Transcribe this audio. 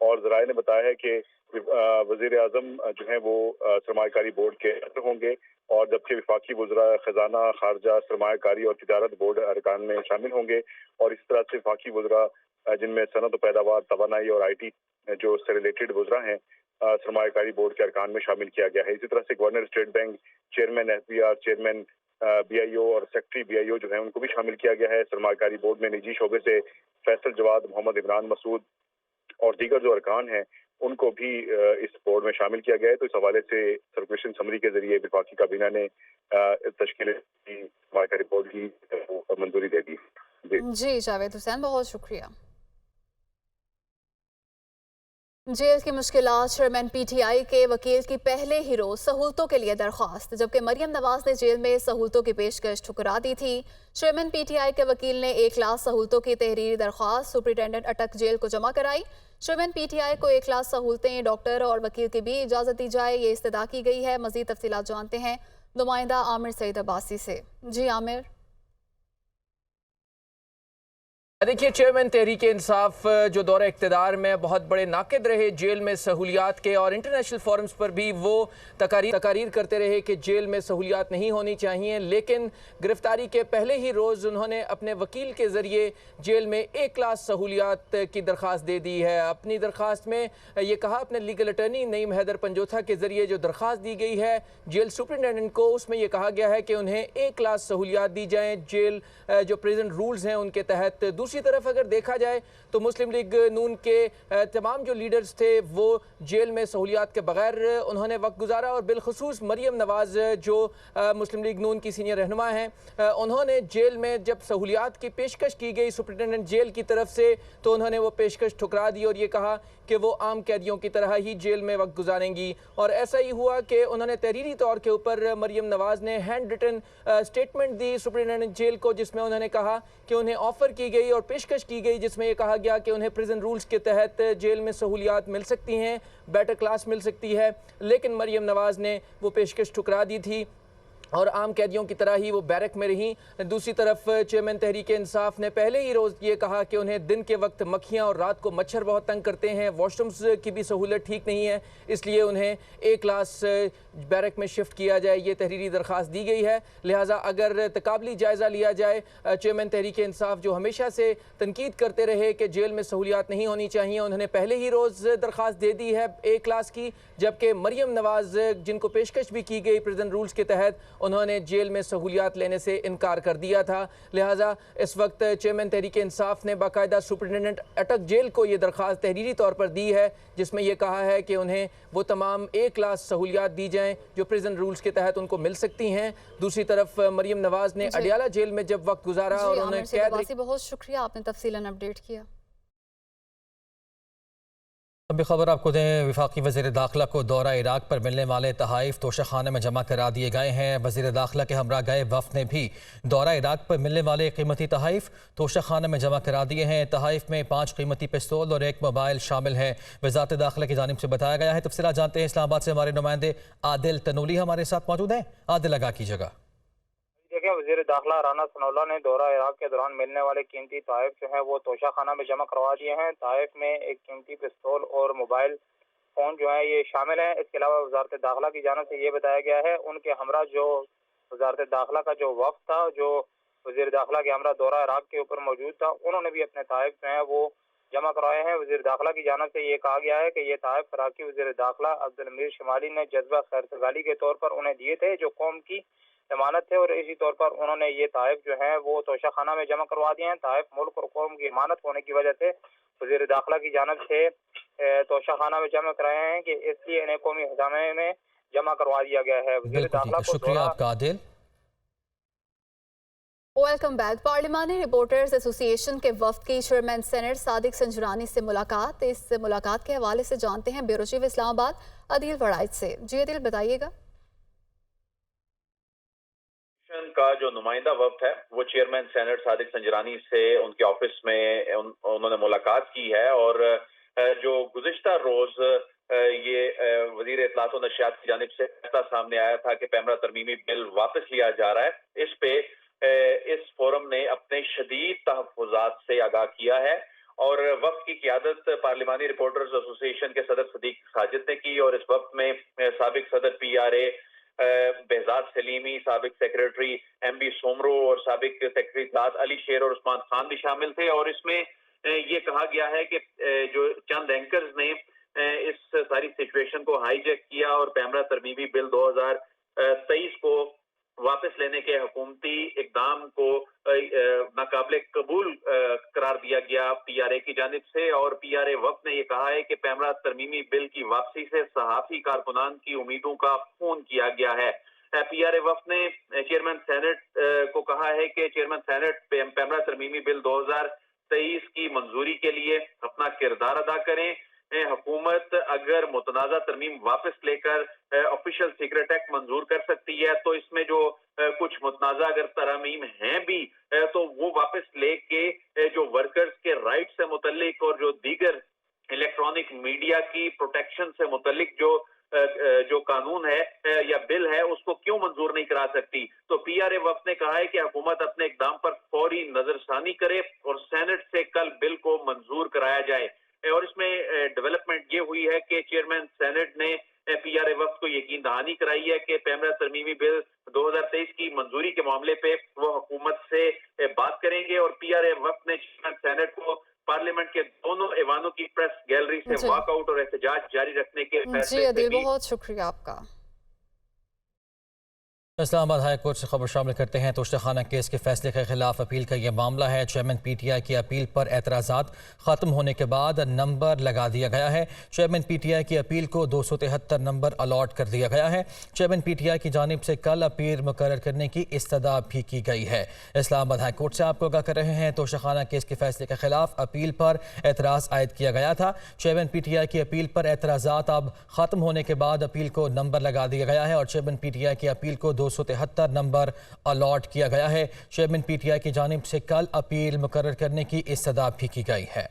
اور ذرائع نے بتایا ہے کہ وزیر اعظم جو ہیں وہ سرمایہ کاری بورڈ کے صدر ہوں گے، اور جبکہ وفاقی وزراء خزانہ، خارجہ، سرمایہ کاری اور تجارت بورڈ ارکان میں شامل ہوں گے، اور اس طرح سے وفاقی وزراء جن میں صنعت و پیداوار، توانائی اور آئی ٹی جو اس سے ریلیٹڈ وزراء ہیں سرمایہ کاری بورڈ کے ارکان میں شامل کیا گیا ہے۔ اسی طرح سے governor State Bank, chairman F B R, chairman B I O اور سیکرٹری بی آئی او جو ہیں ان کو بھی شامل کیا گیا ہے۔ سرمایہ کاری بورڈ میں نجی شعبے سے فیصل جواد، محمد عمران مسعود اور دیگر جو ارکان ہیں ان کو بھی اس بورڈ میں شامل کیا گیا ہے۔ تو اس حوالے سے سرکولیشن سمری کے ذریعے وفاقی کابینہ نے تشکیل سرمایہ کاری بورڈ کی منظوری دے دی۔ جی جاوید حسین، بہت شکریہ۔ جیل کی مشکلات، چیئرمین پی ٹی آئی کے وکیل کی پہلے ہی روز سہولتوں کے لیے درخواست، جبکہ مریم نواز نے جیل میں سہولتوں کی پیشکش ٹھکرا دی تھی۔ چیئرمین پی ٹی آئی کے وکیل نے 1 لاکھ سہولتوں کی تحریری درخواست سپرنٹینڈنٹ اٹک جیل کو جمع کرائی۔ چیئرمین پی ٹی آئی کو 1 لاکھ سہولتیں ڈاکٹر اور وکیل کی بھی اجازت دی جائے، یہ استدعا کی گئی ہے۔ مزید تفصیلات جانتے ہیں نمائندہ عامر سعید عباسی سے۔ جی عامر۔ دیکھیے، چیئرمین تحریک انصاف جو دورہ اقتدار میں بہت بڑے ناقد رہے جیل میں سہولیات کے، اور انٹرنیشنل فورمز پر بھی وہ تقاریر کرتے رہے کہ جیل میں سہولیات نہیں ہونی چاہیے، لیکن گرفتاری کے پہلے ہی روز انہوں نے اپنے وکیل کے ذریعے جیل میں 1 لاکھ سہولیات کی درخواست دے دی ہے۔ اپنی درخواست میں یہ کہا، اپنے لیگل اٹرنی نعیم حیدر پنجوتھا کے ذریعے جو درخواست دی گئی ہے جیل سپرنٹینڈنٹ کو، اس میں یہ کہا گیا ہے کہ انہیں 1 لاکھ سہولیات دی جائیں جیل جو پریزن رولز ہیں ان کے تحت۔ دوسری طرف اگر دیکھا جائے تو مسلم لیگ نون کے تمام جو لیڈرز تھے وہ جیل میں سہولیات کے بغیر انہوں نے وقت گزارا، اور بالخصوص مریم نواز جو مسلم لیگ نون کی سینئر رہنما ہیں، انہوں نے جیل میں جب سہولیات کی پیشکش کی گئی سپرنٹینڈنٹ جیل کی طرف سے تو انہوں نے وہ پیشکش ٹھکرا دی اور یہ کہا کہ وہ عام قیدیوں کی طرح ہی جیل میں وقت گزاریں گی۔ اور ایسا ہی ہوا کہ انہوں نے تحریری طور کے اوپر مریم نواز نے ہینڈ ریٹن سٹیٹمنٹ دی سپرنٹینڈنٹ جیل کو، جس میں انہوں نے کہا کہ انہیں آفر کی گئی اور پیشکش کی گئی، جس میں یہ کہا گیا کہ انہیں پریزن رولز کے تحت جیل میں سہولیات مل سکتی ہیں، بیٹر کلاس مل سکتی ہے، لیکن مریم نواز نے وہ پیشکش ٹھکرا دی تھی اور عام قیدیوں کی طرح ہی وہ بیرک میں رہیں۔ دوسری طرف چیئرمین تحریک انصاف نے پہلے ہی روز یہ کہا کہ انہیں دن کے وقت مکھیاں اور رات کو مچھر بہت تنگ کرتے ہیں، واش رومز کی بھی سہولت ٹھیک نہیں ہے، اس لیے انہیں 1 کلاس بیرک میں شفٹ کیا جائے، یہ تحریری درخواست دی گئی ہے۔ لہٰذا اگر تقابلی جائزہ لیا جائے، چیئرمین تحریک انصاف جو ہمیشہ سے تنقید کرتے رہے کہ جیل میں سہولیات نہیں ہونی چاہیے، انہوں نے پہلے ہی روز درخواست دے دی ہے 1 کلاس کی، جبکہ مریم نواز جن کو پیشکش بھی کی گئی پریزن رولز کے تحت، انہوں نے جیل میں سہولیات لینے سے انکار کر دیا تھا۔ لہٰذا اس وقت چیئرمین تحریک انصاف نے باقاعدہ سپرنٹینڈنٹ اٹک جیل کو یہ درخواست تحریری طور پر دی ہے، جس میں یہ کہا ہے کہ انہیں وہ تمام 1 کلاس سہولیات دی جائیں جو پریزن رولز کے تحت ان کو مل سکتی ہیں۔ دوسری طرف مریم نواز نے اڈیالہ جیل میں جب وقت گزارا اور انہیں قید، بہت شکریہ، آپ نے تفصیلاً اپڈیٹ کیا۔ ابھی خبر آپ کو دیں، وفاقی وزیر داخلہ کو دورہ عراق پر ملنے والے تحائف توشہ خانے میں جمع کرا دیے گئے ہیں۔ وزیر داخلہ کے ہمراہ گئے وفد نے بھی دورہ عراق پر ملنے والے قیمتی تحائف توشہ خانے میں جمع کرا دیے ہیں۔ تحائف میں 5 قیمتی پستول اور 1 موبائل شامل ہیں، وزارت داخلہ کی جانب سے بتایا گیا ہے۔ تفصیلات جانتے ہیں، اسلام آباد سے ہمارے نمائندے عادل تنولی ہمارے ساتھ موجود ہیں۔ عادل، لگا کیجیے گا۔ دیکھیں، وزیر داخلہ رانا ثناءاللہ نے دورہ عراق کے دوران ملنے والے قیمتی تحائف جو ہیں وہ توشہ خانہ میں جمع کروا دیے ہیں۔ تحائف میں 1 قیمتی پستول اور موبائل فون جو ہیں یہ شامل ہیں۔ اس کے علاوہ وزارت داخلہ کی جانب سے یہ بتایا گیا ہے ان کے ہمراہ جو وزارت داخلہ کا جو وفد تھا، جو وزیر داخلہ کے ہمراہ دورہ عراق کے اوپر موجود تھا، انہوں نے بھی اپنے تحائف جو ہیں وہ جمع کرائے ہیں۔ وزیر داخلہ کی جانب سے یہ کہا گیا ہے کہ یہ تحائف عراقی وزیر داخلہ عبدالمجید شمالی نے جذبہ خیرسگالی کے طور پر انہیں دیے تھے، جو قوم کی ضمانت تھے، اور اسی طور پر انہوں نے یہ تحائف جو ہیں وہ توشہ خانہ میں جمع کروا دیے ہیں۔ تحائف ملک اور قوم کی امانت ہونے کی وجہ سے وزیر داخلہ کی جانب سے توشہ خانہ میں جمع کرائے ہیں کہ اس لیے انہیں قومی خزانے میں جمع کروا دیا گیا ہے۔ وزیر داخلہ کو شکریہ آپ کا عادل۔ Welcome back. پارلیمانی رپورٹرز ایسوسی ایشن کے وفد کی چیئرمین سینٹ صادق سنجرانی سے ملاقات۔ اس ملاقات کے حوالے سے جانتے ہیں بیورو چیف اسلام آباد عدیل وڑائچ سے۔ جی عدیل، بتائیے گا۔ کا جو نمائندہ وفد ہے وہ چیئرمین سینٹ صادق سنجرانی سے ان کے آفس میں انہوں نے ملاقات کی ہے، اور جو گزشتہ روز یہ وزیر اطلاعات و نشریات کی جانب سے فیصلہ سامنے آیا تھا کہ پیمرا ترمیمی بل واپس لیا جا رہا ہے، اس پہ اس فورم نے اپنے شدید تحفظات سے آگاہ کیا ہے اور وفد کی قیادت پارلیمانی رپورٹرز ایسوسی ایشن کے صدر صدیق ساجد نے کی، اور اس وقت میں سابق صدر PRA بہزاد سلیمی، سابق سیکریٹری MB سومرو اور سابق سیکریٹری داد علی شیر اور عثمان خان بھی شامل تھے. اور اس میں یہ کہا گیا ہے کہ جو چند اینکرز نے اس ساری سچویشن کو ہائی جیک کیا اور پیمرا ترمیمی بل 2023 کو واپس لینے کے حکومتی اقدام کو ناقابل قبول قرار دیا گیا PRA کی جانب سے. اور PRA وفد نے یہ کہا ہے کہ پیمرا ترمیمی بل کی واپسی سے صحافی کارکنان کی امیدوں کا خون کیا گیا ہے. PRA وفد نے چیئرمین سینٹ کو کہا ہے کہ چیئرمین سینٹ پیمرا ترمیمی بل 2023 کی منظوری کے لیے اپنا کردار ادا کریں. حکومت اگر متنازع ترمیم واپس لے کر آفیشل سیکرٹ ایکٹ منظور کر سکتی ہے تو اس میں جو کچھ متنازع اگر ترامیم ہیں بھی تو وہ واپس لے کے جو ورکرز کے رائٹ سے متعلق اور جو دیگر الیکٹرانک میڈیا کی پروٹیکشن سے متعلق جو قانون ہے یا بل ہے اس کو کیوں منظور نہیں کرا سکتی. تو PRA وفد نے کہا ہے کہ حکومت اپنے اقدام پر فوری نظر ثانی کرے اور سینٹ سے کل بل کو منظور کرایا جائے. اور اس میں ڈیولپمنٹ یہ ہوئی ہے کہ چیئرمین سینٹ نے PRA وفد کو یقین دہانی کرائی ہے کہ پیمرا ترمیمی بل 2023 کی منظوری کے معاملے پہ وہ حکومت سے بات کریں گے. اور PRA وفد نے چیئرمین سینٹ کو پارلیمنٹ کے دونوں ایوانوں کی پریس گیلری سے واک آؤٹ اور احتجاج جاری رکھنے کے فیصلے عدیل بہت شکریہ آپ کا. اسلام آباد ہائی کورٹ سے خبر شامل کرتے ہیں. توشہ خانہ کیس کے فیصلے کے خلاف اپیل کا یہ معاملہ ہے. چیئرمین PTI کی اپیل پر اعتراضات ختم ہونے کے بعد نمبر لگا دیا گیا ہے. چیئرمین PTI کی اپیل کو 273 نمبر الاٹ کر دیا گیا ہے. چیئرمین PTI کی جانب سے کل اپیل مقرر کرنے کی استدعا بھی کی گئی ہے. اسلام آباد ہائی کورٹ سے آپ کو آگاہ کر رہے ہیں. توشہ خانہ کیس کے فیصلے کے خلاف اپیل پر اعتراض عائد کیا گیا تھا. چیئرمین PTI کی اپیل پر اعتراضات اب ختم ہونے کے بعد اپیل کو نمبر لگا دیا گیا ہے اور چیئرمین PTI کی اپیل کو 273 نمبر الاٹ کیا گیا ہے. چیئرمین PTI کی جانب سے کل اپیل مقرر کرنے کی استدعا بھی کی گئی ہے.